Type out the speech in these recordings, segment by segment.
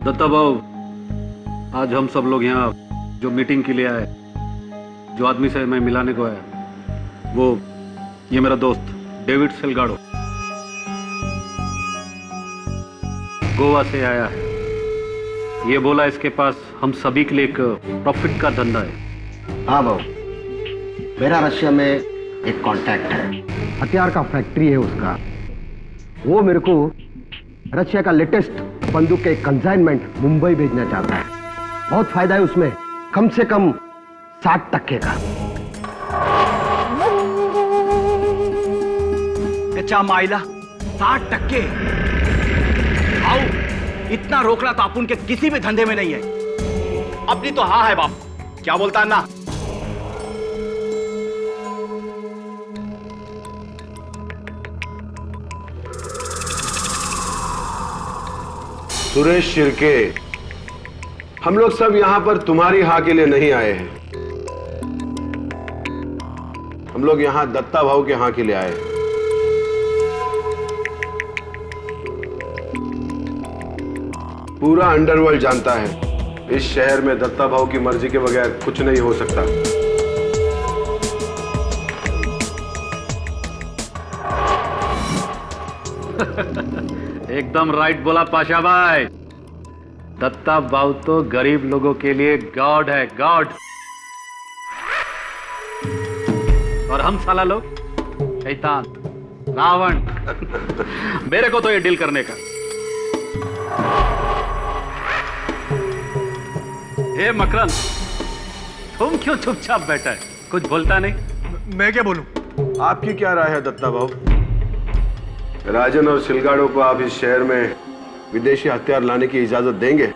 दत्ता भाऊ, आज हम सब लोग यहाँ जो मीटिंग के लिए आए, जो आदमी से मैं मिलाने को आया, वो ये मेरा दोस्त डेविड सेल्गाडो गोवा से आया है। ये बोला इसके पास हम सभी के लिए एक प्रॉफिट का धंधा है। हाँ भाऊ, मेरा रशिया में एक कांटेक्ट है, हथियार का फैक्ट्री है उसका। वो मेरे को रशिया का लेटेस्ट बंदूक के कंसाइनमेंट मुंबई भेजना चाहता है। बहुत फायदा है उसमें, कम से कम 60% का। कच्चा माइला 60%? आओ, इतना रोकना तो अपन के किसी भी धंधे में नहीं है। अपनी तो हाँ है बाप, क्या बोलता है ना? सुरेश शिर्के, हम लोग सब यहां पर तुम्हारी हाँ के लिए नहीं आए हैं। हम लोग यहां दत्ता भाऊ के हाँ के लिए आए हैं। पूरा अंडरवर्ल्ड जानता है इस शहर में दत्ता भाऊ की मर्जी के बगैर कुछ नहीं हो सकता। एकदम राइट बोला पाशा भाई। दत्ता भाऊ तो गरीब लोगों के लिए गॉड है, गॉड। और हम साला लोग शैतान, रावण। मेरे को तो ये डील करने का। हे मकरंद, तुम क्यों चुपचाप बैठा है? कुछ बोलता नहीं? मैं क्या बोलूं? आपकी क्या राय है दत्ता भाऊ? राजन और सिलगाड़ो को आप इस शहर में विदेशी हथियार लाने की इजाजत देंगे?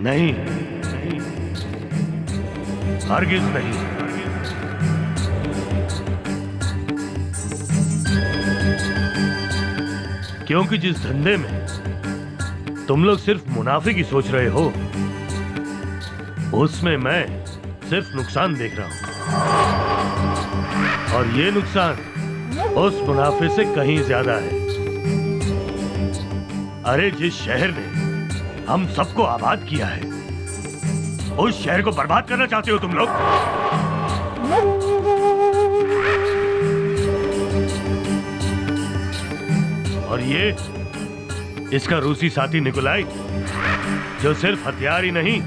नहीं, हरगिज नहीं। क्योंकि जिस धंधे में तुम लोग सिर्फ मुनाफे की सोच रहे हो, उसमें मैं सिर्फ नुकसान देख रहा हूं। और ये नुकसान उस मुनाफे से कहीं ज्यादा है। अरे जिस शहर ने हम सबको आबाद किया है, उस शहर को बर्बाद करना चाहते हो तुम लोग। और ये इसका रूसी साथी निकोलाई, जो सिर्फ हथियार ही नहीं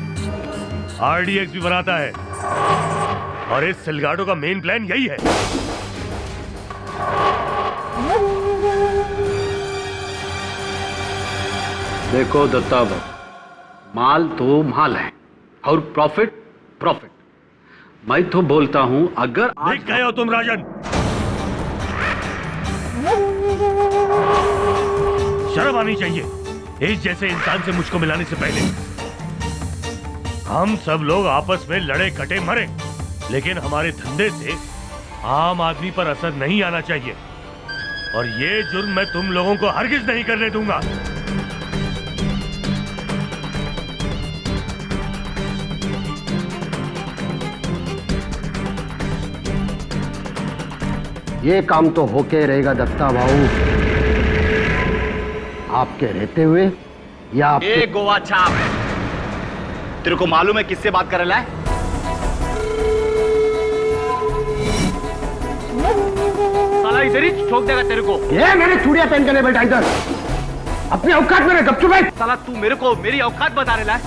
आरडीएक्स भी बनाता है। और इस सिलगाडो का मेन प्लान यही है। देखो दत्ता भाऊ, माल तो माल है और प्रॉफिट प्रॉफिट। मैं तो बोलता हूं, अगर देख गए हो तुम राजन, शर्म आनी चाहिए इस जैसे इंसान से मुझको मिलाने से पहले। हम सब लोग आपस में लड़े कटे मरे, लेकिन हमारे धंधे से आम आदमी पर असर नहीं आना चाहिए। और ये जुर्म मैं तुम लोगों को हरगिज नहीं करने दूंगा। ये काम तो होके रहेगा दत्ता भाऊ, आपके रहते हुए या आपके... ए गोवा छाप, तेरे को मालूम है किससे बात कर रहा है? साला इधर ही ठोक देगा तेरे को। ये मैंने चूड़ियां पहन के नहीं बैठा इधर, अपने औकात में रह, गपचुप बैठ। साला तू मेरे को मेरी औकात बता रहा है?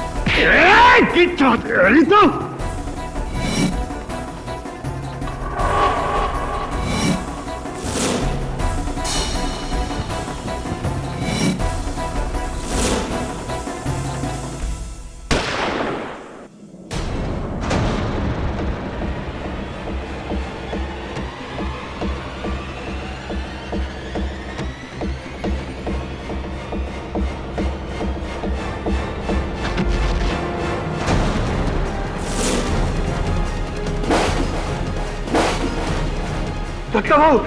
दत्ता भाऊ,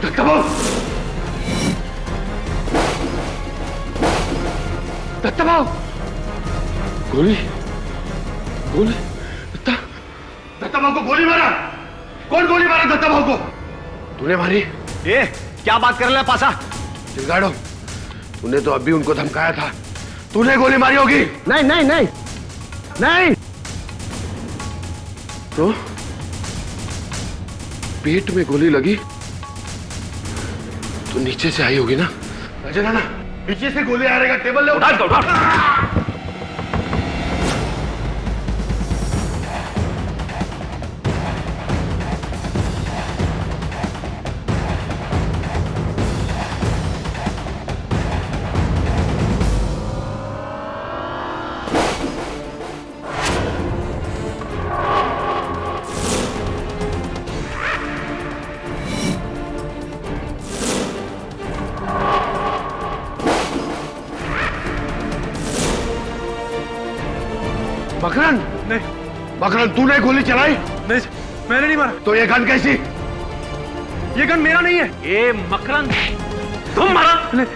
दत्ता भाऊ, दत्ता भाव, गोली गोली दत्ता भाव को गोली मारा। कौन गोली मारा दत्ता भाव को? तूने मारी? ए, क्या बात कर रहा है पासा? सिलगाड़ो, तूने तो अभी उनको धमकाया था, तूने गोली मारी होगी। नहीं नहीं नहीं नहीं। तो पेट में गोली लगी तो नीचे से आई होगी ना? अजय ना, नीचे से गोली आ रहेगा, टेबल ले उठा। मकरन, नहीं मकरन, तूने गोली चलाई? नहीं, मैंने नहीं मारा। तो ये गन कैसी? ये गन मेरा नहीं है। ए मकरन, तुम मारा?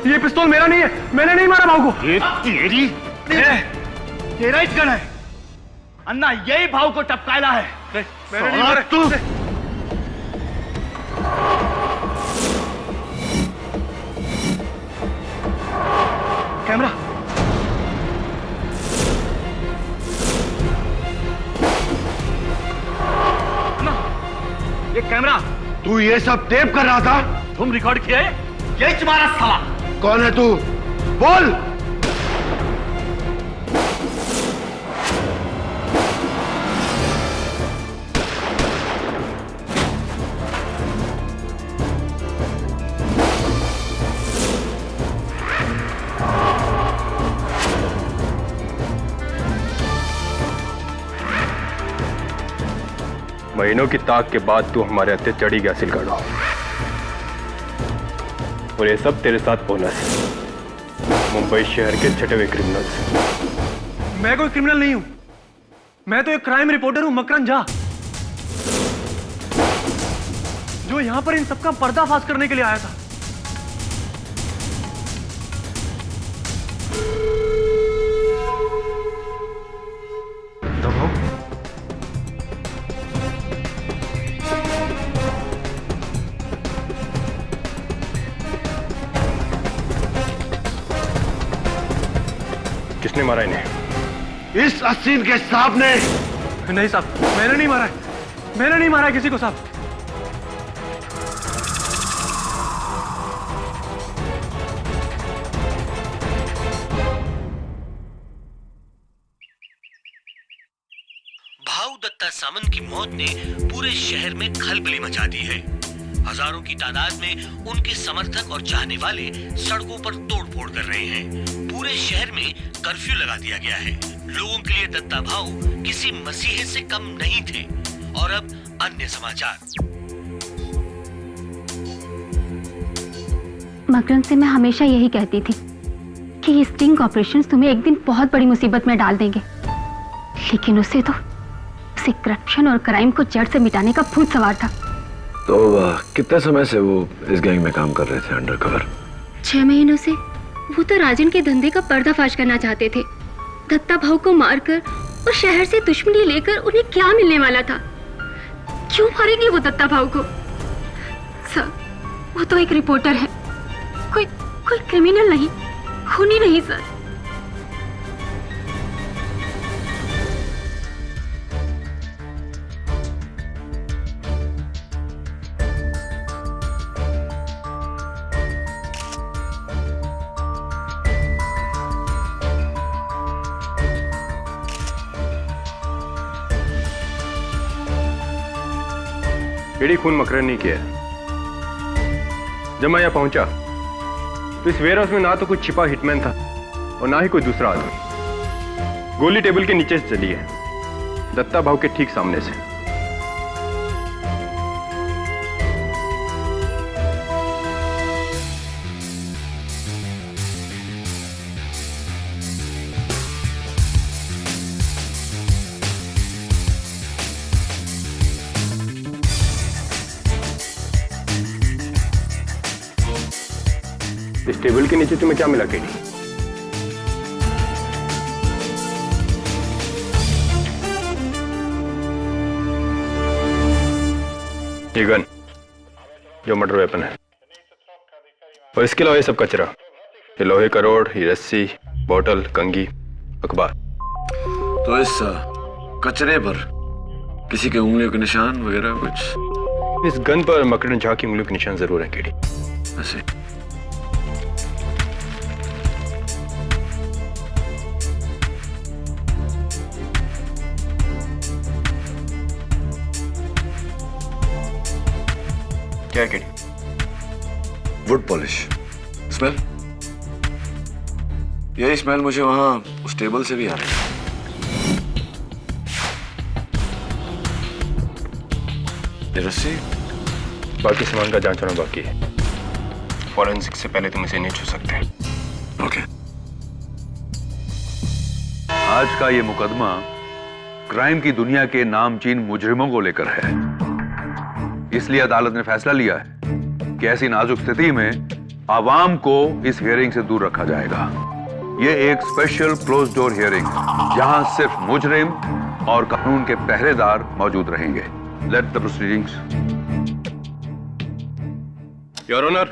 ये पिस्तौल मेरा नहीं है, मैंने नहीं मारा भाव को। ये तेरी तेरा ही गन है अन्ना, यही भाव को टपकायला है। मैंने नहीं मारा। तू कैमरा, ये कैमरा। तू ये सब टेप कर रहा था? तुम रिकॉर्ड किया है? यही तुम्हारा साला। कौन है तू? बोल। महीनों की ताक के बाद तू हमारे हत्थे चढ़ी गया सिलगाड़ो, और ये सब तेरे साथ बोनस मुंबई शहर के छठे हुए क्रिमिनल्स। मैं कोई क्रिमिनल नहीं हूं, मैं तो एक क्राइम रिपोर्टर हूं, मकरन झा, जो यहां पर इन सबका पर्दाफाश करने के लिए आया था। किसने मारा इन्हें? इस असीन के साहब ने। नहीं साहब, मैंने नहीं मारा है, मैंने नहीं मारा है किसी को साहब। भाऊ दत्ता सामंत की मौत ने पूरे शहर में खलबली मचा दी है। हजारों की तादाद में उनके समर्थक और चाहने वाले सड़कों पर तोड़फोड़ कर रहे हैं। पूरे शहर में कर्फ्यू लगा दिया गया है। लोगों के लिए दत्ता भाऊ किसी मसीहे से कम नहीं थे। और अब अन्य समाचार। मकरन से मैं हमेशा यही कहती थी कि ये स्टिंग ऑपरेशंस तुम्हें एक दिन बहुत बड़ी मुसीबत में डाल देंगे, लेकिन उसे करप्शन और क्राइम को जड़ से मिटाने का भूत सवार था। तो कितने समय से वो इस गैंग में काम कर रहे थे अंडरकवर? 6 महीनों से। वो तो राजन के धंधे का पर्दाफाश करना चाहते थे। दत्ता भाऊ को मारकर और शहर से दुश्मनी लेकर उन्हें क्या मिलने वाला था? क्यों मारेंगे वो दत्ता भाऊ को? सर, वो तो एक रिपोर्टर है, कोई क्रिमिनल नहीं, खूनी नहीं सर। एडी खून मकरन नहीं किया। जब मैं यहाँ पहुंचा तो इस वेयर हाउस में ना तो कुछ छिपा हिटमैन था और ना ही कोई दूसरा आदमी। गोली टेबल के नीचे से चली है, दत्ता भाऊ के ठीक सामने से। इस टेबल के नीचे तुम्हें क्या मिला केडी? ये गन जो मर्डर वेपन है, और इसके अलावा ये सब कचरा, ये लोहे का रोड, ये रस्सी, बोतल, कंघी, अखबार। तो इस कचरे पर किसी के उंगलियों के निशान वगैरह कुछ? इस गन पर मकरन झा की उंगलियों के निशान जरूर हैं केडी। ऐसे क्या है केडी? Would polish smell. यही स्मेल मुझे वहां उस टेबल से भी आ रही है। ये रस्सी? बाकी सामान का जांच होना बाकी है। फॉरेंसिक से पहले तुम इसे नहीं छू सकते। ओके। आज का ये मुकदमा क्राइम की दुनिया के नामचीन मुजरिमों को लेकर है। इसलिए अदालत ने फैसला लिया है कि ऐसी नाजुक स्थिति में आवाम को इस हियरिंग से दूर रखा जाएगा। ये एक स्पेशल क्लोज डोर हियरिंग है, जहां सिर्फ मुजरिम और कानून के पहरेदार मौजूद रहेंगे। Let the proceedings. Your honour,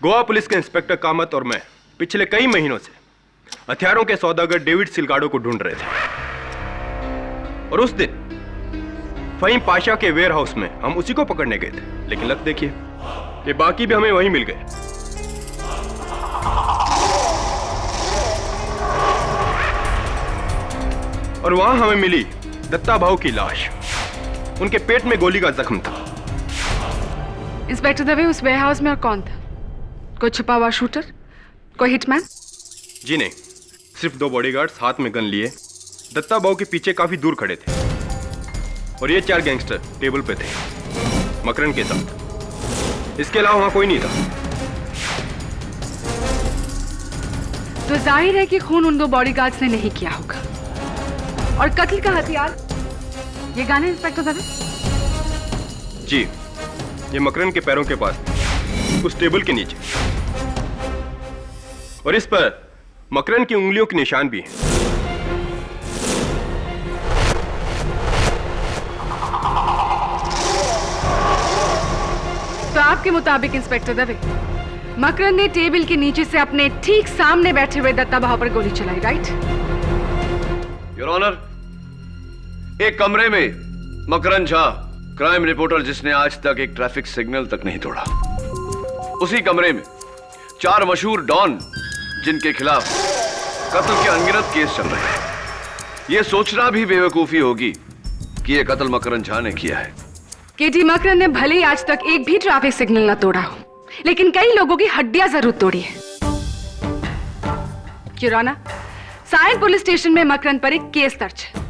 Goa police के इंस्पेक्टर कामत और मैं पिछले कई महीनों से हथियारों के सौदागर डेविड सिलगाडो को ढूंढ रहे थे, और उस दिन फहीम पाशा के वेयर हाउस में हम उसी को पकड़ने गए थे। लेकिन लक देखिए, ये बाकी भी हमें वहीं मिल गए। और वहां हमें मिली दत्ता भाऊ की लाश। उनके पेट में गोली का जख्म था। इंस्पेक्टर दवे, उस वेयर हाउस में और कौन था? कोई छुपा हुआ शूटर, कोई हिटमैन? जी नहीं, सिर्फ 2 बॉडीगार्ड्स हाथ में गन लिए दत्ता भाऊ के पीछे काफी दूर खड़े थे, और ये 4 गैंगस्टर टेबल पे थे मकरन के साथ। इसके अलावा वहां कोई नहीं था। तो जाहिर है कि खून उन 2 बॉडीगार्ड्स ने नहीं किया होगा। और कत्ल का हथियार ये गन है इंस्पेक्टर दवे? जी, ये मकरन के पैरों के पास उस टेबल के नीचे, और इस पर मकरन की उंगलियों के निशान भी हैं। तो आपके मुताबिक इंस्पेक्टर दवे, मकरन ने टेबल के नीचे से अपने ठीक सामने बैठे हुए दत्ता भाऊ पर गोली चलाई, राइट? योर ऑनर, एक कमरे में मकरन झा, क्राइम रिपोर्टर जिसने आज तक एक ट्रैफिक सिग्नल तक नहीं तोड़ा, उसी कमरे में 4 मशहूर डॉन जिनके खिलाफ कत्ल के अनगिनत केस चल रहे हैं। यह सोचना भी बेवकूफी होगी कि यह कत्ल मकरन झा ने किया है। केटी मकरन ने भले ही आज तक एक भी ट्रैफिक सिग्नल न तोड़ा हो, लेकिन कई लोगों की हड्डियां जरूर तोड़ी है। क्यूराना, सायन पुलिस स्टेशन में मकरन पर एक केस दर्ज है।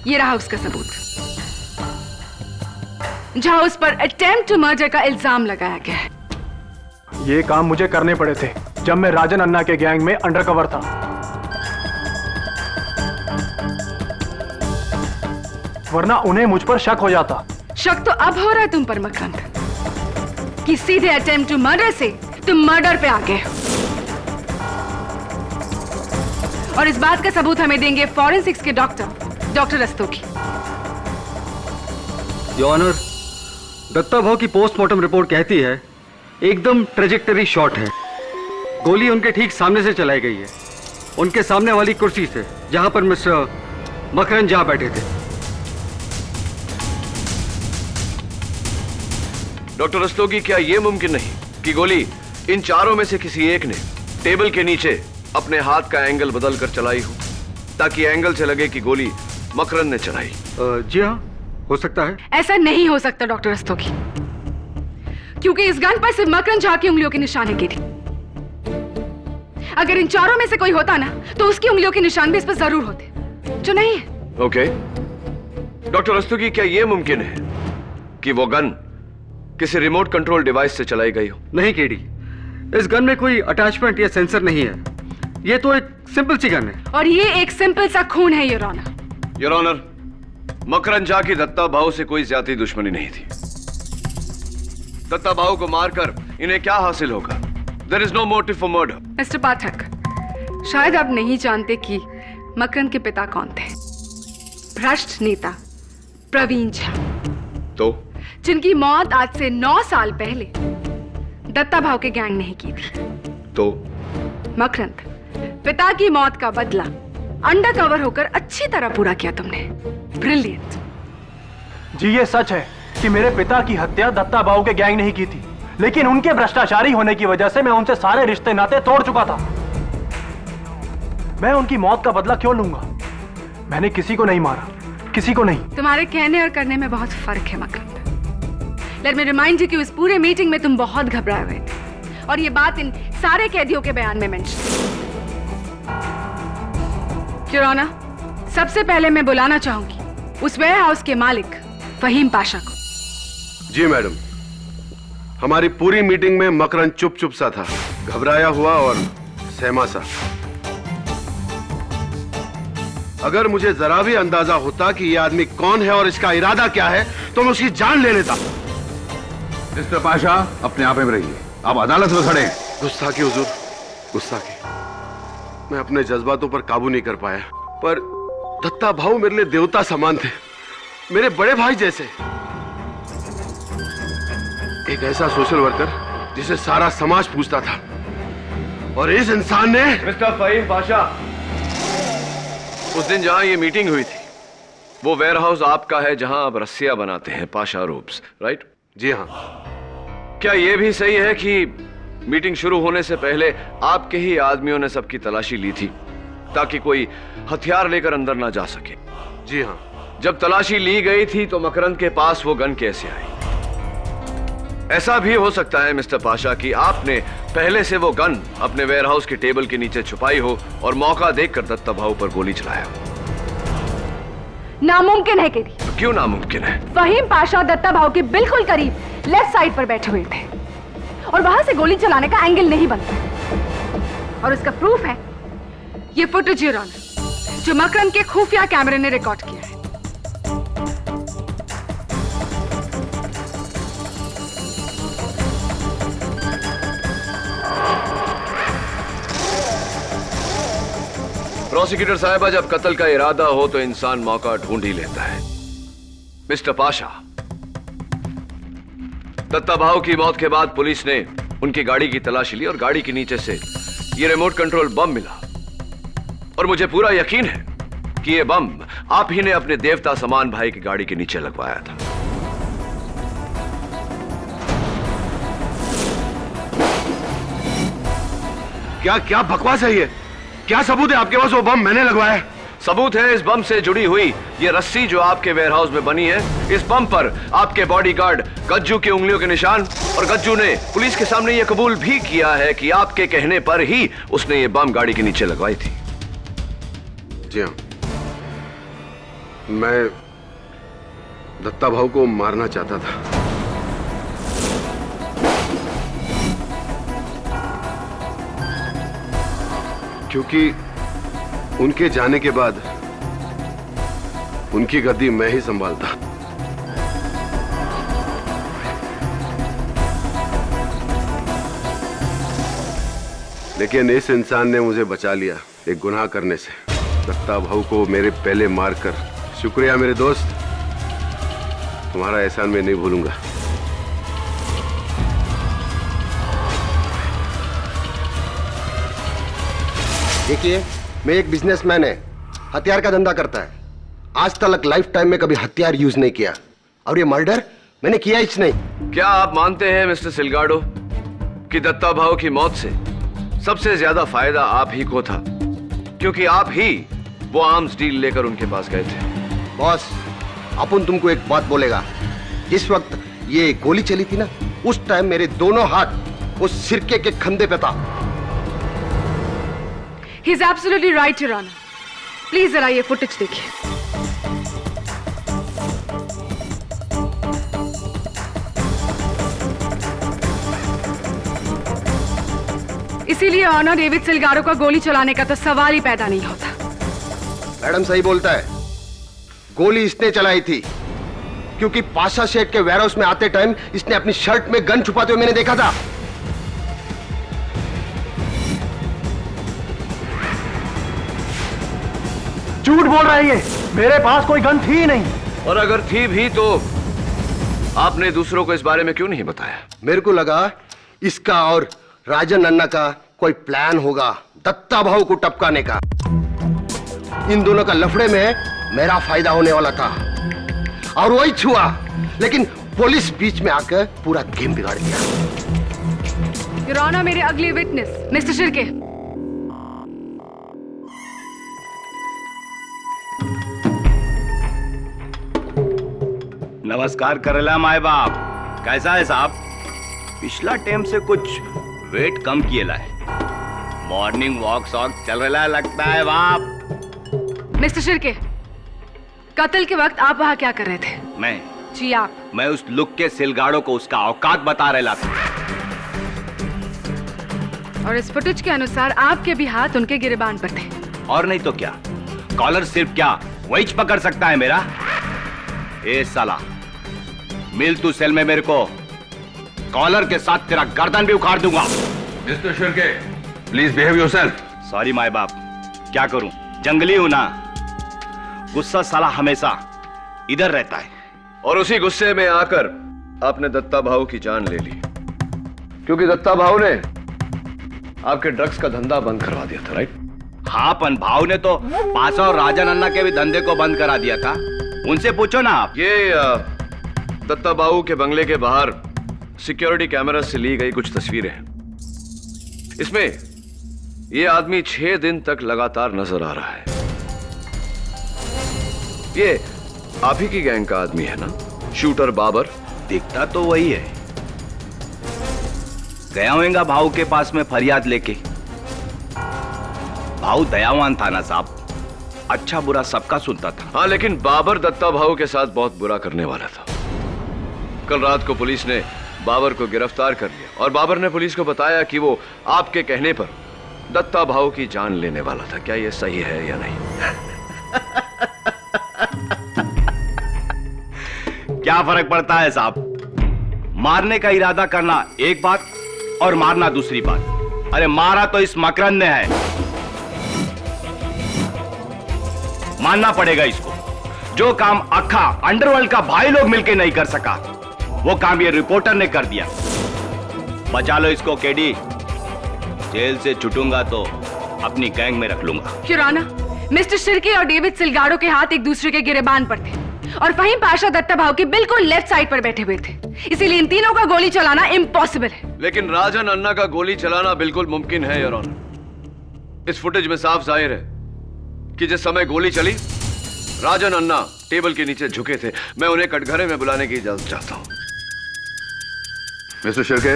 ये रहा उसका सबूत, जहां उस पर अटेम्प्ट टू मर्डर का इल्जाम लगाया गया है। ये काम मुझे करने पड़े थे जब मैं राजन अन्ना के गैंग में अंडरकवर था। वरना उन्हें मुझ पर शक हो जाता। शक तो अब हो रहा है तुम पर मकरन, कि सीधे अटेम्प्ट टू मर्डर से तुम मर्डर पे आ गए हो। और इस बात का सबूत हमें देंगे फॉरेंसिक्स के doctor Rastogi. Your honour, Datta Bhau की पोस्टमार्टम रिपोर्ट कहती है एकदम ट्रेजेक्टरी शॉट है। गोली उनके ठीक सामने से चलाई गई है, उनके सामने वाली कुर्सी से, जहां पर मिस्टर मकरन झा बैठे थे। डॉक्टर रस्तोगी, क्या यह मुमकिन नहीं कि गोली इन 4 में से किसी एक ने टेबल के नीचे अपने हाथ का एंगल बदल कर चलाई हो, ताकि एंगल से लगे कि गोली मकरन ने चलाई? जी हाँ, हो सकता है। ऐसा नहीं हो सकता डॉक्टर रस्तोगी, क्योंकि इस गन पर सिर्फ मकरन झा की उंगलियों के निशान है गिरी। अगर इन 4 में से कोई होता ना, तो उसकी उंगलियों के निशान भी इस पर जरूर होते, जो नहीं है। ओके। डॉक्टर रस्तोगी, क्या यह मुमकिन है कि वो गन किसी रिमोट कंट्रोल डिवाइस से चलाई गई हो? नहीं केडी, इस गन में कोई अटैचमेंट या सेंसर नहीं है। ये तो एक सिंपल सी गन है। और ये एक सिंपल सा खून है, योर ऑनर। योर ऑनर, मकरन झा की दत्ता भाऊ से कोई ज्यादा दुश्मनी नहीं थी। दत्ता भाऊ को मारकर इन्हें क्या हासिल होगा? There is no motive for murder. Mister Pathak, शायद आप नहीं जानते कि मकरन के पिता कौन थे। भ्रष्ट नेता प्रवीण झा। तो जिनकी मौत आज से 9 साल पहले दत्ता भाव के गैंग ने ही की थी। तो मकरंद, पिता की मौत का बदला अंडर कवर होकर अच्छी तरह पूरा किया तुमने। ब्रिलियंट। जी ये सच है कि मेरे पिता की हत्या दत्ता भाऊ के गैंग ने ही की थी, लेकिन उनके भ्रष्टाचारी होने की वजह से मैं उनसे सारे रिश्ते नाते तोड़ चुका था। मैं उनकी मौत का बदला क्यों लूंगा? मैंने किसी को नहीं मारा, किसी को नहीं। तुम्हारे कहने और करने में बहुत फर्क है मकरंद। लेट मी रिमाइंड यू कि उस पूरे मीटिंग में तुम बहुत घबराए हुए थे और ये बात इन सारे कैदियों के बयान में मेंशन। योर ऑनर, सबसे पहले मैं बुलाना चाहूंगी उस वेयर हाउस के मालिक फहीम पाशा को। जी मैडम, हमारी पूरी मीटिंग में मकरंद चुप चुप सा था, घबराया हुआ और सहमा सा। अगर मुझे जरा भी अंदाजा होता कि यह आदमी कौन है और इसका इरादा क्या है तो मैं उसकी जान ले लेता। मिस्टर पाशा, अपने आप में रहिए, आप अदालत में खड़े हैं। गुस्ताखी हुजूर, गुस्ताखी। मैं अपने जज्बातों पर काबू नहीं कर पाया, पर दत्ता भाऊ मेरे लिए देवता समान थे, मेरे बड़े भाई जैसे। एक ऐसा सोशल वर्कर जिसे सारा समाज पूछता था, और इस इंसान ने। मिस्टर फहीम पाशा, उस दिन जहां ये मीटिंग हुई थी वो वेयर हाउस आपका है जहां आप रस्सियां बनाते हैं, पाशा रोप्स, राइट? जी हाँ। क्या यह भी सही है कि मीटिंग शुरू होने से पहले आपके ही आदमियों ने सबकी तलाशी ली थी ताकि कोई हथियार लेकर अंदर ना जा सके? जी हाँ। जब तलाशी ली गई थी तो मकरंद के पास वो गन कैसे आई? ऐसा भी हो सकता है मिस्टर पाशा कि आपने पहले से वो गन अपने वेयरहाउस के टेबल के नीचे छुपाई हो और मौका देखकर दत्ता भाऊ पर गोली चलाया। नामुमकिन है केडी। तो क्यों नामुमकिन है? फहीम पाशा दत्ता भाऊ के बिल्कुल करीब लेफ्ट साइड पर बैठे हुए थे और वहां से गोली चलाने का एंगल नहीं बनता। और उसका प्रूफ है ये फुटेज योर ऑनर, जो मकरंद के खुफिया कैमरे ने रिकॉर्ड किया है। प्रोसिक्यूटर साहबा, जब कत्ल का इरादा हो तो इंसान मौका ढूंढ ही लेता है। मिस्टर पाशा, दत्ता भाऊ की मौत के बाद पुलिस ने उनकी गाड़ी की तलाशी ली और गाड़ी के नीचे से यह रिमोट कंट्रोल बम मिला, और मुझे पूरा यकीन है कि यह बम आप ही ने अपने देवता समान भाई की गाड़ी के नीचे लगवाया था। क्या क्या बकवास है ये? क्या सबूत है आपके पास वो बम मैंने लगवाया है? सबूत है इस बम से जुड़ी हुई ये रस्सी जो आपके वेयरहाउस में बनी है। इस बम पर आपके बॉडीगार्ड गज्जू की उंगलियों के निशान, और गज्जू ने पुलिस के सामने यह कबूल भी किया है कि आपके कहने पर ही उसने ये बम गाड़ी के नीचे लगवाई थी। जी हाँ, मैं दत्ता भाऊ को मारना चाहता था। क्योंकि उनके जाने के बाद उनकी गद्दी मैं ही संभालता। लेकिन इस इंसान ने मुझे बचा लिया एक गुनाह करने से। दत्ता भाऊ को मेरे पहले मारकर। शुक्रिया मेरे दोस्त, तुम्हारा एहसान मैं नहीं भूलूंगा। देखिए, मैं एक बिजनेसमैन है, हथियार का धंधा करता है। आज तक लाइफ टाइम में कभी हथियार यूज नहीं किया, और ये मर्डर मैंने किया ही नहीं। क्या आप मानते हैं मिस्टर सिलगाडो कि दत्ता भाऊ की मौत से सबसे ज्यादा फायदा आप ही को था, क्योंकि आप ही वो आर्म्स डील लेकर उनके पास गए थे? बॉस, अपन तुमको एक बात बोलेगा। जिस वक्त ये गोली चली थी ना, उस टाइम मेरे दोनों हाथ उस सिरके के खंधे पे था। He's absolutely right, Your Honor. Please जरा ये फुटेज देखिए। इसीलिए ऑनर डेविड सिलगारो का गोली चलाने का तो सवाल ही पैदा नहीं होता। मैडम सही बोलता है, गोली इसने चलाई थी क्योंकि पाशा शेठ के वेयरहाउस में आते टाइम इसने अपनी शर्ट में गन छुपाते हुए मैंने देखा था। झूठ बोल रहा है ये, मेरे पास कोई गन थी ही नहीं। और अगर थी भी तो आपने दूसरों को इस बारे में क्यों नहीं बताया? मेरे को लगा इसका और राजन अन्ना का कोई प्लान होगा दत्ता भाऊ को टपकाने का। इन दोनों का लफड़े में मेरा फायदा होने वाला था और वही छुआ, लेकिन पुलिस बीच में आकर पूरा गेम बिगाड़ दिया। योर ऑनर, मेरे अगले विटनेस मिस्टर शिर्के। नमस्कार करेला माए बाप, कैसा है साहब? पिछला टाइम से कुछ वेट कम किए है। मॉर्निंग वॉक शॉक चल रहा लगता है बाप। मिस्टर शिर्के, कत्ल के वक्त आप वहां क्या कर रहे थे? मैं उस लुक के सिलगाड़ों को उसका औकात बता रहा था। और इस फुटेज के अनुसार आपके भी हाथ उनके गिरेबान पर थे। और नहीं तो क्या, कॉलर सिर्फ क्या वही पकड़ सकता है मेरा? ए साला, मिल तू सेल में मेरे को, कॉलर के साथ तेरा गर्दन भी उखाड़ दूंगा। Mister Shirke, please behave yourself. Sorry my बाप, क्या करूं, जंगली हूं ना। गुस्सा साला हमेशा इधर रहता है। और उसी गुस्से में आकर आपने दत्ता भाऊ की जान ले ली, क्योंकि दत्ता भाऊ ने आपके ड्रग्स का धंधा बंद करवा दिया था, राइट? हाँ, पन भाऊ ने तो पासा और राजन अन्ना के भी धंधे को बंद करा दिया था। उनसे पूछो ना आप। ये दत्ता बाबू के बंगले के बाहर सिक्योरिटी कैमरा से ली गई कुछ तस्वीरें हैं। इसमें ये आदमी 6 दिन तक लगातार नजर आ रहा है। ये आप ही की गैंग का आदमी है ना, शूटर बाबर? दिखता तो वही है। गया होगा भाऊ के पास में फरियाद लेके। भाऊ दयावान था ना साहब, अच्छा बुरा सबका सुनता था। हाँ, लेकिन बाबर दत्ता भाऊ के साथ बहुत बुरा करने वाला था। कल रात को पुलिस ने बाबर को गिरफ्तार कर लिया और बाबर ने पुलिस को बताया कि वो आपके कहने पर दत्ता भाऊ की जान लेने वाला था। क्या ये सही है या नहीं? क्या फर्क पड़ता है साहब? मारने का इरादा करना एक बात और मारना दूसरी बात। अरे मारा तो इस मकरंद ने है, मानना पड़ेगा इसको। जो काम अखा अंडरवर्ल्ड का भाई लोग मिलकर नहीं कर सका, वो काम ये रिपोर्टर ने कर दिया। बचा लो इसको केडी, जेल से छूटूंगा तो अपनी गैंग में रख लूंगा। योर ऑनर, मिस्टर शिर्के और डेविड सिलगाड़ो के हाथ एक दूसरे के गिरेबान पर थे और फहीम पाशा दत्ता भाऊ के बिल्कुल लेफ्ट साइड पर बैठे हुए थे, इसीलिए इन तीनों का गोली चलाना इम्पॉसिबल है। लेकिन राजन अन्ना का गोली चलाना बिल्कुल मुमकिन है योर ऑनर। इस फुटेज में साफ जाहिर है कि जिस समय गोली चली, राजन अन्ना टेबल के नीचे झुके थे। मैं उन्हें कटघरे में बुलाने की इजाजत चाहता हूं। मिस्टर शिर्के,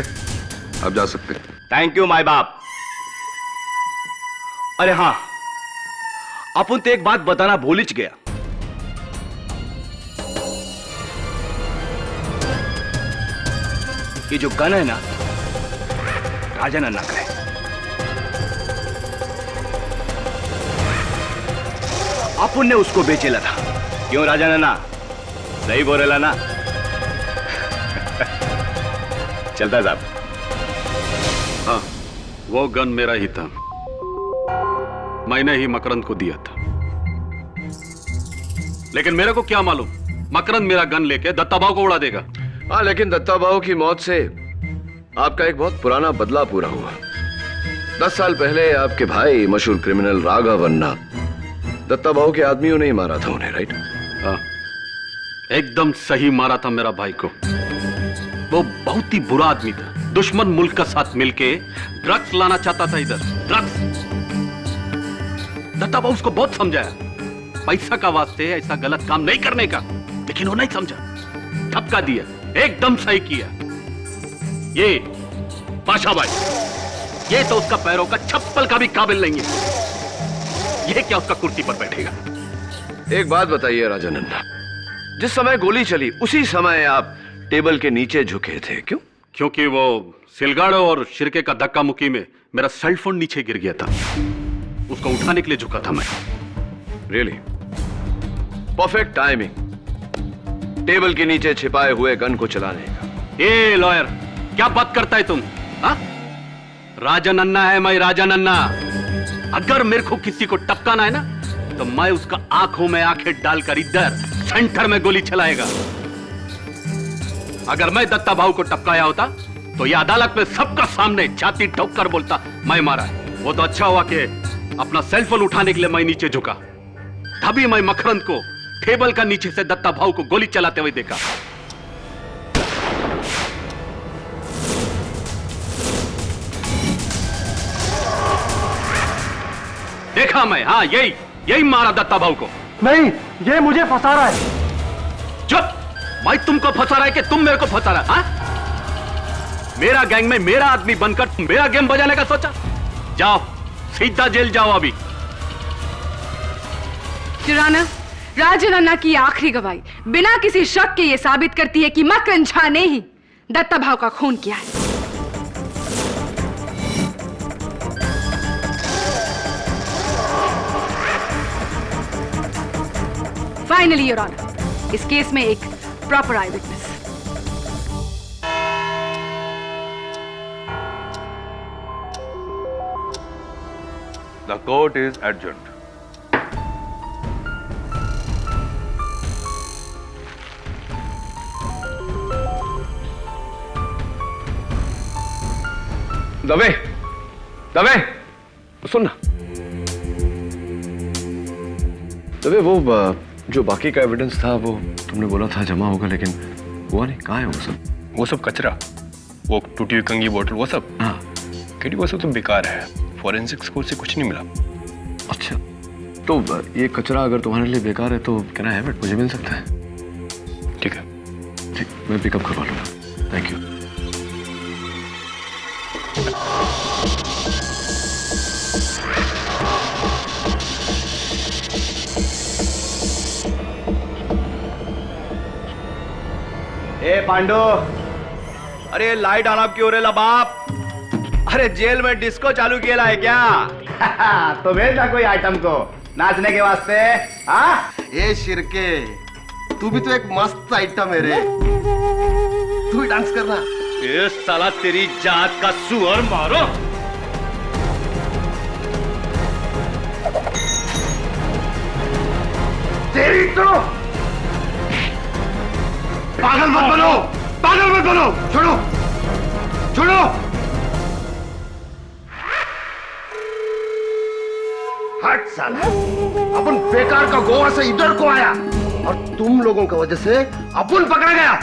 आप जा सकते हैं। थैंक यू माय बाप। अरे हाँ, अपन तो एक बात बताना भूल ही गया। ये जो गन है ना, राजन अन्ना का है। अपन ने उसको बेचेला था। क्यों राजन अन्ना? सही बोलेला ना? चलता साहब। हाँ, वो गन मेरा ही था, मैंने ही मकरंद को दिया था। लेकिन मेरे को क्या मालूम मकरंद मेरा गन लेके दत्ता भाऊ को उड़ा देगा। हाँ, लेकिन दत्ता भाऊ की मौत से आपका एक बहुत पुराना बदला पूरा हुआ। 10 साल पहले आपके भाई मशहूर क्रिमिनल राघव अन्ना दत्ता भाऊ के आदमियों ने ही मारा था उन्हें, राइट? हाँ, एकदम सही मारा था मेरा भाई को। वो बहुत ही बुरा आदमी था, दुश्मन मुल्क का साथ मिलके ड्रग्स लाना चाहता था इधर, ड्रग्स। दत्ता भाऊ उसको बहुत समझाया, पैसा का वास्ते ऐसा गलत काम नहीं करने का, लेकिन वो नहीं समझा, धक्का दिया, एकदम सही किया। ये पाशा भाई, ये तो उसका पैरों का चप्पल का भी काबिल नहीं है। ये क्या उसका कुर्सी पर बैठेगा? एक बात बताइए राजन अन्ना, जिस समय गोली चली उसी समय आप टेबल के नीचे झुके थे, क्यों? क्योंकि वो सिलगाड़ो और शिर्के का धक्का मुक्की में मेरा सेलफोन नीचे गिर गया था, उसको उठाने के लिए झुका था मैं। रियली? परफेक्ट टाइमिंग टेबल के नीचे छिपाए हुए गन को चलाने का। ए लॉयर, क्या बात करता है तुम? हा? राजन अन्ना है मैं, राजन अन्ना। अगर मेरे को किसी को टपकाना है ना, तो मैं उसका आंखों में आंखें डालकर इधर सेंटर में गोली चलाएगा। अगर मैं दत्ता भाऊ को टपकाया होता तो ये अदालत में सबका सामने छाती ठोक कर बोलता मैं मारा है। वो तो अच्छा हुआ कि अपना सेलफोन उठाने के लिए मैं नीचे झुका, तभी मैं मकरंद को टेबल का नीचे से दत्ता भाऊ को गोली चलाते हुए देखा। देखा मैं, हाँ यही मारा दत्ता भाऊ को। नहीं, ये मुझे फंसा रहा है। चुप! मैं तुमको फंसा रहा है कि तुम मेरे को फंसा रहा है? हाँ? मेरा गैंग में मेरा आदमी बनकर तुम मेरा गेम बजाने का सोचा? जाओ, सीधा जेल जाओ अभी। युराना, राजन अन्ना की आखिरी गवाही बिना किसी शक के ये साबित करती है कि मकरंद झा ने ही दत्ता भाऊ का खून किया है। फाइनली योर ऑनर, इस केस में एक proper eyewitness. The court is adjourned. Dave, Dave, सुन ना। दवे, वो जो बाकी का एविडेंस था वो तुमने बोला था जमा होगा, लेकिन हुआ नहीं। कहाँ है वो सब? वो सब कचरा, वो टूटी हुई कंगी बोतल, वो सब। हाँ, केडी वो सब तो बेकार है। फॉरेंसिक स्कोर से कुछ नहीं मिला। अच्छा, तो ये कचरा अगर तुम्हारे लिए बेकार है तो कैन आई हैव इट? मुझे मिल सकता है? ठीक है, ठीक, मैं पिकअप करवा लूँगा। Thank you. ए पांडु, अरे लाइट ऑन ऑफ क्यों रे बाप? अरे जेल में डिस्को चालू किया है क्या? तो भेजना कोई आइटम को नाचने के वास्ते। हाँ, ए शिरके, तू भी तो एक मस्त आइटम है रे, तू भी डांस करना। ये साला तेरी जात का सुअर मारो। तेरी तो पागल मत बनो, पागल मत बनो, छोड़ो, छोड़ो। हट साला, अपन बेकार का गोवा से इधर को आया और तुम लोगों की वजह से अपन पकड़ा गया।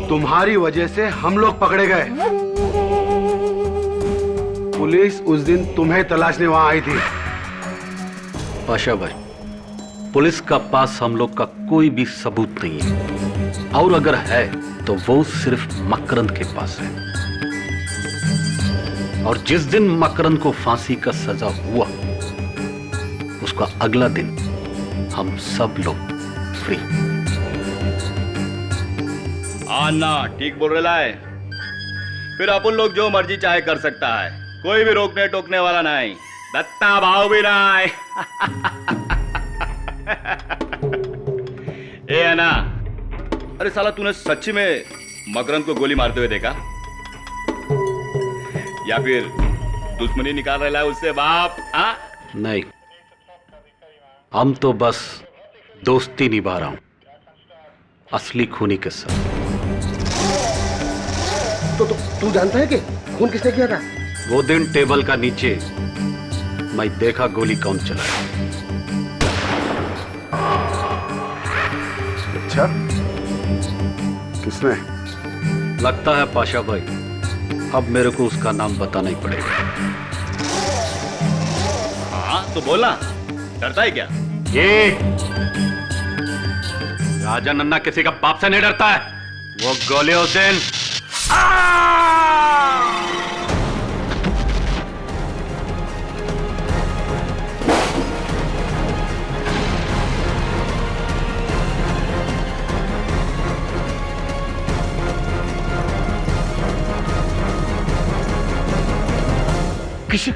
तुम्हारी वजह से हम लोग पकड़े गए। पुलिस उस दिन तुम्हें तलाशने वहां आई थी। पाशा भाई, पुलिस का पास हम लोग का कोई भी सबूत नहीं है, और अगर है तो वो सिर्फ मकरंद के पास है। और जिस दिन मकरंद को फांसी का सजा हुआ, उसका अगला दिन हम सब लोग फ्री। आना ठीक बोल रहा है। फिर अपन लोग जो मर्जी चाहे कर सकता है, कोई भी रोकने टोकने वाला नहीं। दत्ता भाव भी नहीं। ए अन्ना, अरे साला तूने सच्ची में मकरंद को गोली मारते हुए देखा या फिर दुश्मनी निकाल रहा है उससे बाप? हाँ? नहीं, हम तो बस दोस्ती निभा रहा हूं असली खूनी के साथ। तो तू जानता है कि खून किसने किया था? वो दिन टेबल का नीचे मैं देखा गोली कौन चलाया। अच्छा, किसने? लगता है पाशा भाई, अब मेरे को उसका नाम बताना ही पड़ेगा। हाँ तो बोला, डरता है क्या? ये राजन अन्ना किसी का बाप से नहीं डरता है। वो गोली उस दिन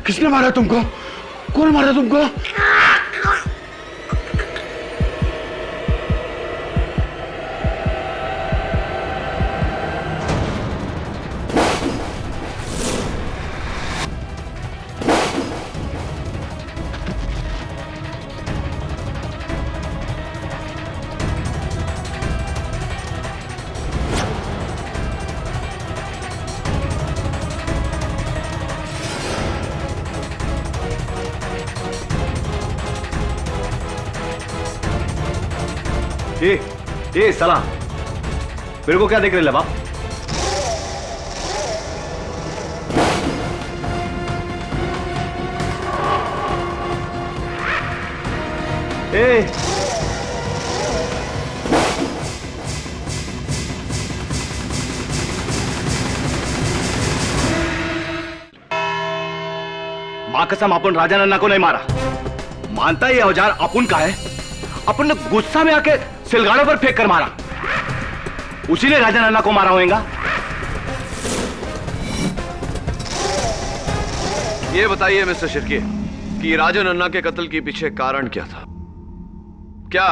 किसने मारा तुमको? कौन मारा तुमको? ए साला, मेरे को क्या देख रहे ले बाप? मां कसम अपन राजा नन्ना को नहीं मारा। मानता ये औजार अपन का है। अपन ने गुस्सा में आके सिलगाड़ों पर फेंक कर मारा। उसी ने राजा नन्ना को मारा होगा। ये बताइए मिस्टर शिर्के कि राजा नन्ना के कत्ल के पीछे कारण क्या था? क्या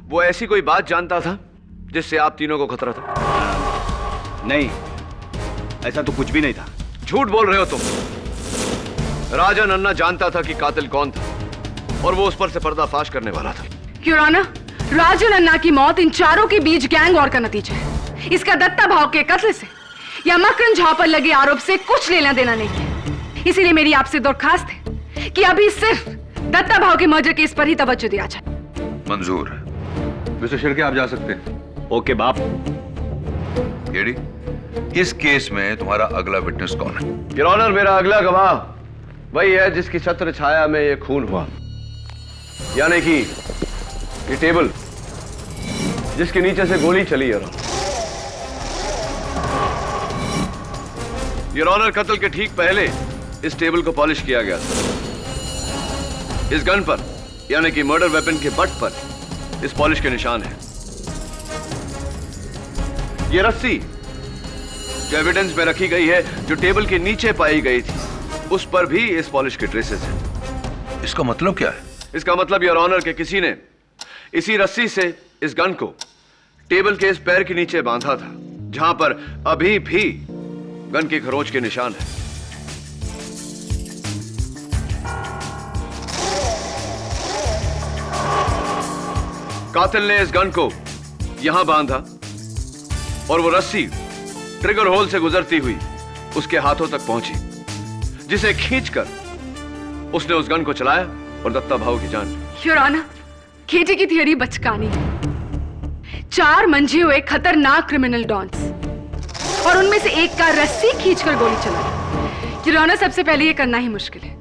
वो ऐसी कोई बात जानता था जिससे आप तीनों को खतरा था? नहीं, ऐसा तो कुछ भी नहीं था। झूठ बोल रहे हो तुम। राजा नन्ना जानता था कि कातिल कौन था और वो उस पर से पर्दाफाश करने वाला था। योर ऑनर, राजा नन्ना की मौत इन चारों के बीच गैंग वॉर का नतीजा है। इसका दत्ता भाव के कत्ल से या मकरन झा पर लगे आरोप से कुछ लेना देना नहीं है। इसीलिए मेरी आपसे दरखास्त है कि अभी सिर्फ दत्ता भाव के मर्डर केस पर ही तवज्जो दिया जाए। मंजूर। मिस्टर शिर्के, आप जा सकते हैं। ओके बाप। केडी, इस केस में तुम्हारा अगला विटनेस कौन है? योर ऑनर, मेरा अगला गवाह वही है जिसकी छत्र छाया में ये खून हुआ, यानी कि ये टेबल जिसके नीचे से गोली चली। योर ऑनर, कत्ल के ठीक पहले इस टेबल को पॉलिश किया गया था। इस गन पर यानी कि मर्डर वेपन के बट पर इस पॉलिश के निशान हैं। ये रस्सी जो एविडेंस में रखी गई है, जो टेबल के नीचे पाई गई थी, उस पर भी इस पॉलिश के ट्रेसेस हैं। इसका मतलब क्या है? इसका मतलब योर ऑनर के किसी ने इसी रस्सी से इस गन को टेबल के इस पैर के नीचे बांधा था, जहां पर अभी भी गन के खरोंच के निशान हैं। कातिल ने इस गन को यहां बांधा और वो रस्सी ट्रिगर होल से गुजरती हुई उसके हाथों तक पहुंची, जिसे खींचकर उसने उस गन को चलाया और दत्ता भाव की जान ली। योर ऑनर, केडी की थियरी बचकानी है। 4 मंझे हुए खतरनाक क्रिमिनल डॉन्स और उनमें से एक का रस्सी खींचकर गोली चलाई। योर ऑनर, सबसे पहले यह करना ही मुश्किल है,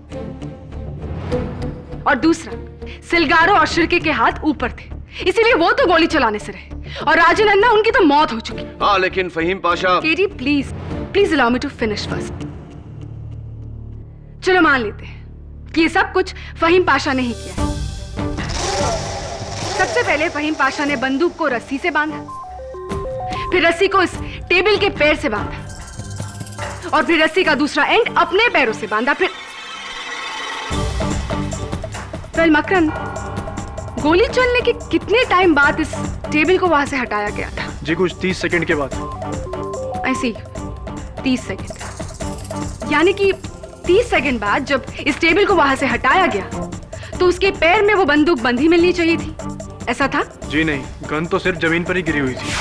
और दूसरा, सिलगारो और शिर्के के हाथ ऊपर थे, इसीलिए वो तो गोली चलाने से रहे, और राजा नन्ना उनकी तो मौत हो चुकी। हाँ, लेकिन Fahim Pasha. KD, please allow me to finish first. चलो मान लेते हैं कि ये सब कुछ फहीम पाशा ने ही किया है। सबसे पहले फहीम पाशा ने बंदूक को रस्सी से बांधा, फिर रस्सी को इस टेबल के पैर से बांधा, और फिर रस्सी का दूसरा एंड अपने पैरों से बांधा। फिर मकरन, गोली चलने के कितने टाइम बाद इस टेबल को वहां से हटाया गया था? जी कुछ 30 सेकंड के बाद। ऐसी 30 सेकंड, यानी कि 30 सेकंड बाद जब इस टेबल को वहां से हटाया गया तो उसके पैर में वो बंदूक बंधी मिलनी चाहिए थी, ऐसा था? जी नहीं, गन तो सिर्फ जमीन पर ही गिरी हुई थी।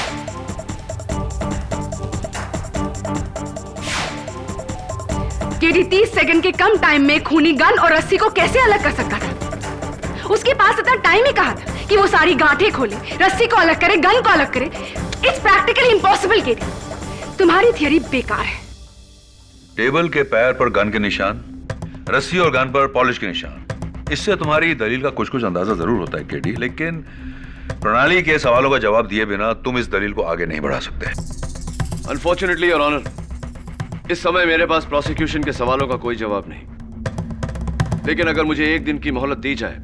केडी 30 सेकंड के कम टाइम में खूनी गन और रस्सी को कैसे अलग कर सकता था? उसके पास इतना टाइम ही कहा था कि वो सारी गांठें खोले, रस्सी को अलग करे, गन को अलग करे। It's practically impossible. केडी, तुम्हारी थियरी बेकार है। टेबल के पैर पर गन के निशान, रस्सी और गन पर पॉलिश के निशान, इससे तुम्हारी दलील का कुछ कुछ अंदाजा जरूर होता है केडी, लेकिन प्रणाली के सवालों का जवाब दिए बिना तुम इस दलील को आगे नहीं बढ़ा सकते। अनफॉर्चुनेटली योर ऑनर, इस समय मेरे पास प्रोसिक्यूशन के सवालों का कोई जवाब नहीं, लेकिन अगर मुझे 1 दिन की मोहलत दी जाए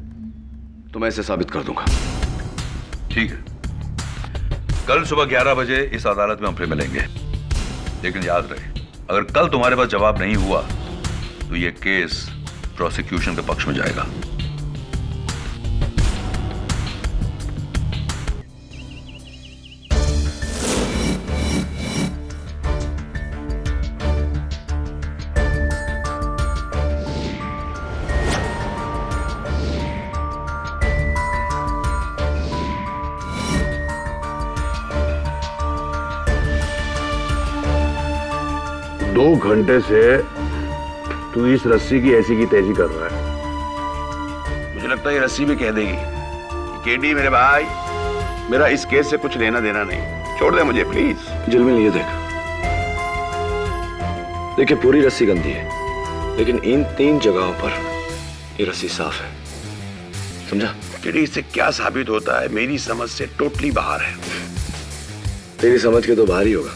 तो मैं इसे साबित कर दूंगा। ठीक है, कल सुबह 11 बजे इस अदालत में हम फिर मिलेंगे, लेकिन याद रहे, अगर कल तुम्हारे पास जवाब नहीं हुआ तो यह केस प्रोसिक्यूशन के पक्ष में जाएगा। दो घंटे से तू इस रस्सी की ऐसी की तैसी कर रहा है। मुझे लगता है ये रस्सी भी कह देगी कि केडी मेरे भाई मेरा इस केस से कुछ लेना देना नहीं, छोड़ दे मुझे प्लीज। जुलमिल ये देख, देखिए पूरी रस्सी गंदी है, लेकिन इन 3 जगहों पर ये रस्सी साफ है, समझा? तेरी इससे क्या साबित होता है? मेरी समझ से टोटली बाहर है। तेरी समझ के तो बाहर ही होगा।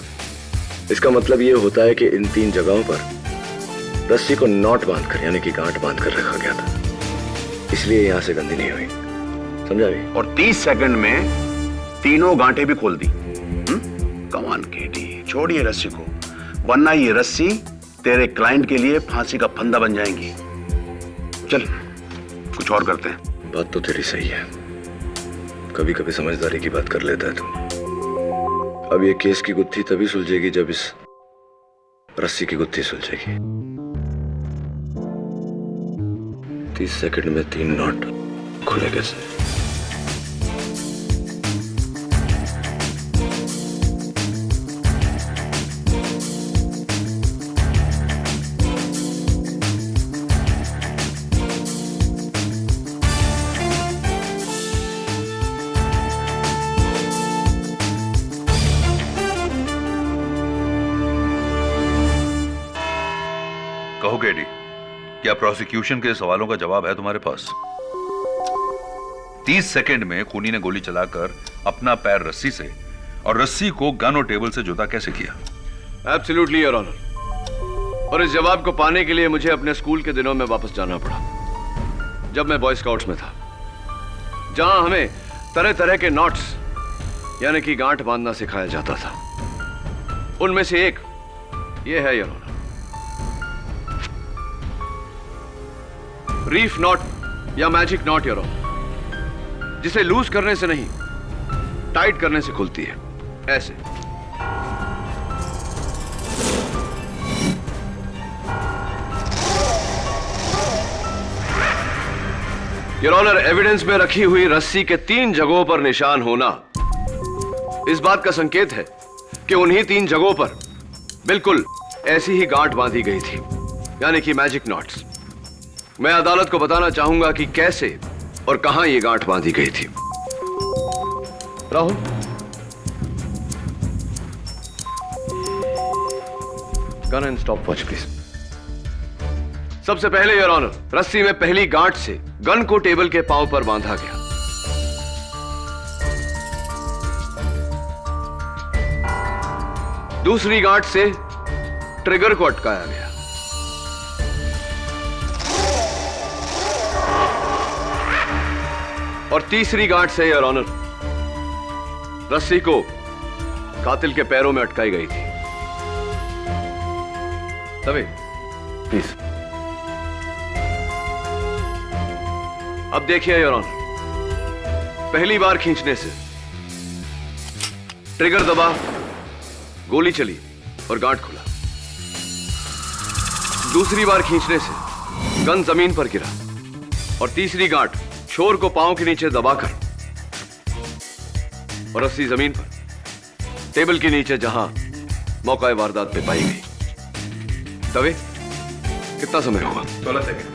इसका मतलब ये होता है कि इन 3 जगहों पर रस्सी को नॉट बांधकर यानी कि गांठ बांधकर रखा गया था, इसलिए यहां से गंदी नहीं हुई, समझा भी? और 30 सेकंड में तीनों गांठें भी खोल दी। कमान केटी, छोड़िए रस्सी को, वरना ये रस्सी तेरे क्लाइंट के लिए फांसी का फंदा बन जाएंगी। चल कुछ और करते हैं। बात तो तेरी सही है, कभी कभी समझदारी की बात कर लेता है तू। अब ये केस की गुत्थी तभी सुलझेगी जब इस रस्सी की गुत्थी सुलझेगी। 30 सेकंड में 3 नॉट खुले कैसे? कहो केडी, क्या प्रोसिक्यूशन के सवालों का जवाब है तुम्हारे पास? 30 सेकंड में खूनी ने गोली चलाकर अपना पैर रस्सी से और रस्सी को गन और टेबल से जुदा कैसे किया? Absolutely your honour. और इस जवाब को पाने के लिए मुझे अपने स्कूल के दिनों में वापस जाना पड़ा, जब मैं बॉय स्काउट्स में था, जहां हमें तरह तरह के नॉट्स यानी कि गांठ बांधना सिखाया जाता था। उनमें से एक ये है योर ऑनर, रीफ नॉट या मैजिक नॉट योर ऑनर, जिसे लूज करने से नहीं टाइट करने से खुलती है, ऐसे। योर ऑनर, एविडेंस में रखी हुई रस्सी के 3 जगहों पर निशान होना इस बात का संकेत है कि उन्हीं 3 जगहों पर बिल्कुल ऐसी ही गांठ बांधी गई थी, यानी कि मैजिक नॉट्स। मैं अदालत को बताना चाहूंगा कि कैसे और कहां यह गांठ बांधी गई थी। Rahul, gun and stop watch please. सबसे पहले योर ऑनर, रस्सी में पहली गांठ से गन को टेबल के पांव पर बांधा गया। दूसरी गांठ से ट्रिगर को अटकाया गया। और तीसरी गांठ से योर ऑनर, रस्सी को कातिल के पैरों में अटकाई गई थी। तभी प्लीज। अब देखिए योर ऑनर, पहली बार खींचने से ट्रिगर दबा, गोली चली और गांठ खुला। दूसरी बार खींचने से गन जमीन पर गिरा और तीसरी गांठ छोर को पांव के नीचे दबाकर और रस्सी जमीन पर टेबल के नीचे जहां मौका वारदात पे पाई गई। तवे कितना समय हुआ? 16 सेकंड।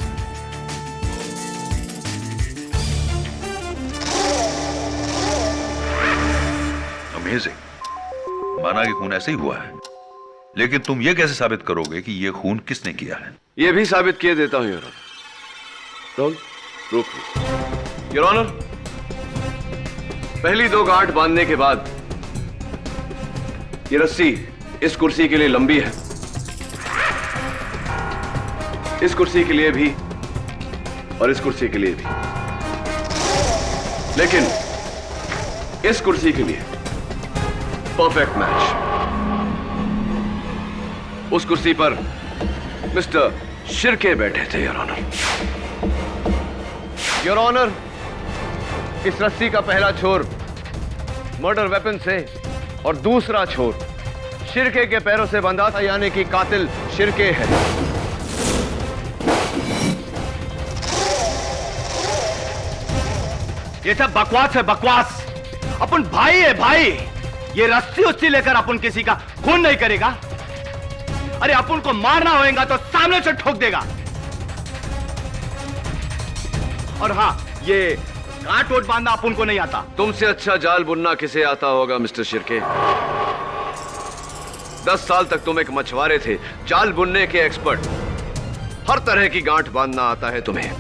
अमेजिंग। माना कि खून ऐसे ही हुआ है, लेकिन तुम ये कैसे साबित करोगे कि यह खून किसने किया है? यह भी साबित किए देता हूं योर ऑनर। रोक योर ऑनर, पहली 2 गांठ बांधने के बाद ये रस्सी इस कुर्सी के लिए लंबी है, इस कुर्सी के लिए भी और इस कुर्सी के लिए भी, लेकिन इस कुर्सी के लिए परफेक्ट मैच। उस कुर्सी पर मिस्टर शिर्के बैठे थे योर ऑनर। योर ऑनर, इस रस्सी का पहला छोर मर्डर वेपन से और दूसरा छोर शिर्के के पैरों से बंधा था, यानी कि कातिल शिर्के है। ये सब बकवास है, बकवास। अपन भाई है भाई। ये रस्सी उस्सी लेकर अपन किसी का खून नहीं करेगा। अरे अपन को मारना होगा तो सामने से ठोक देगा। और हाँ, ये गांठ वोट बांधना अपन को नहीं आता। तुमसे अच्छा जाल बुनना किसे आता होगा मिस्टर शिर्के? 10 साल तक तुम एक मछुआरे थे, जाल बुनने के एक्सपर्ट। हर तरह की गांठ बांधना आता है तुम्हें।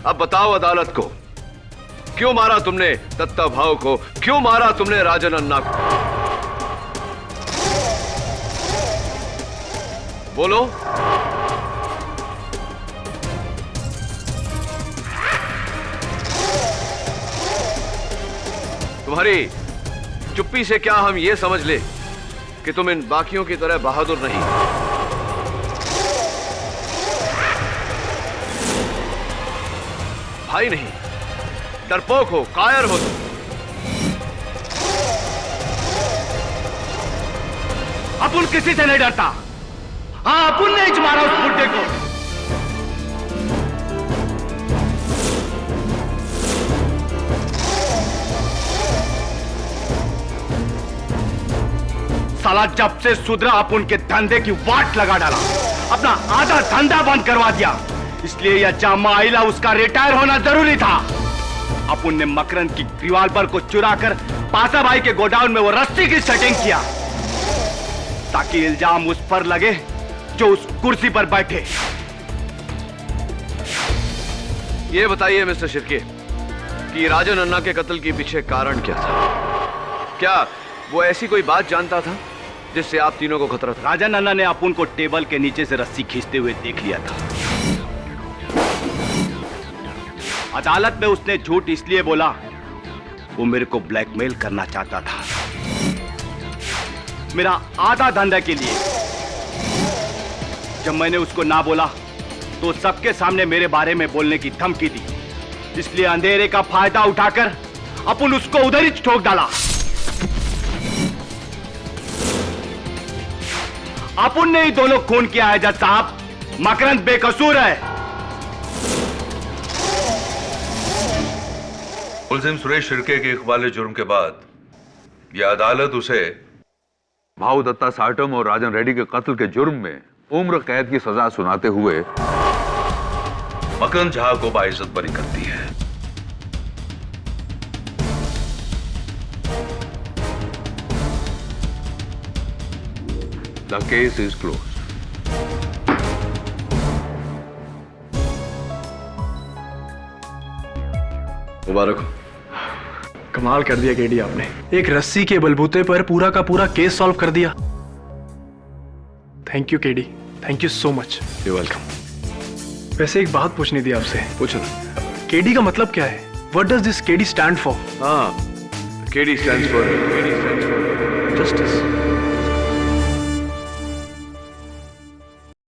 अब बताओ अदालत को, क्यों मारा तुमने दत्ता भाऊ को? क्यों मारा तुमने राजन अन्ना को? बोलो। तुम्हारी चुप्पी से क्या हम ये समझ ले कि तुम इन बाकियों की तरह बहादुर नहीं? भाई नहीं, डरपोक हो, कायर हो तुम। अपन किसी से नहीं डरता। हाँ, अपन ने ही मारा उस बुड्ढे को। साला जब से सुधरा अपन के धंधे की वाट लगा डाला, अपना आधा धंधा बंद करवा दिया। इसलिए यह जामा आइला उसका रिटायर होना जरूरी था। अपन ने मकरंद की रिवॉल्वर को चुरा कर पासा भाई के गोडाउन में वो रस्सी की सेटिंग किया ताकि इल्जाम उस पर लगे जो उस कुर्सी पर बैठे। ये बताइए मिस्टर शिर्के कि राजन अन्ना के कत्ल के पीछे कारण क्या था? क्या वो ऐसी कोई बात जानता था जिससे आप तीनों को खतरा था? राजन अन्ना ने अपन को टेबल के नीचे से रस्सी खींचते हुए देख लिया था। अदालत में उसने झूठ इसलिए बोला, वो मेरे को ब्लैकमेल करना चाहता था, मेरा आधा धंधा के लिए। जब मैंने उसको ना बोला तो सबके सामने मेरे बारे में बोलने की धमकी दी। इसलिए अंधेरे का फायदा उठाकर अपन उसको उधर ही ठोक डाला। अपन ने ही दोनों खून किया है जज साहब। मकरंद बेकसूर है। मुलजिम सुरेश शिर्के के इकबाल जुर्म के बाद यह अदालत उसे भाऊ दत्ता साटम और राजन रेड्डी के कत्ल के जुर्म में उम्र कैद की सजा सुनाते हुए मकरंद झा को बाइज्जत बरी करती है। The case is closed. मुबारक हो। कमाल कर दिया केडी आपने। एक रस्सी के बलबूते पर पूरा का पूरा केस सॉल्व कर दिया। Thank you KD, thank you so much. You welcome. वैसे एक बात पूछनी थी आपसे। पूछो। केडी का मतलब क्या है? What does this KD stand for? हाँ, केडी स्टैंड्स फॉर जस्टिस।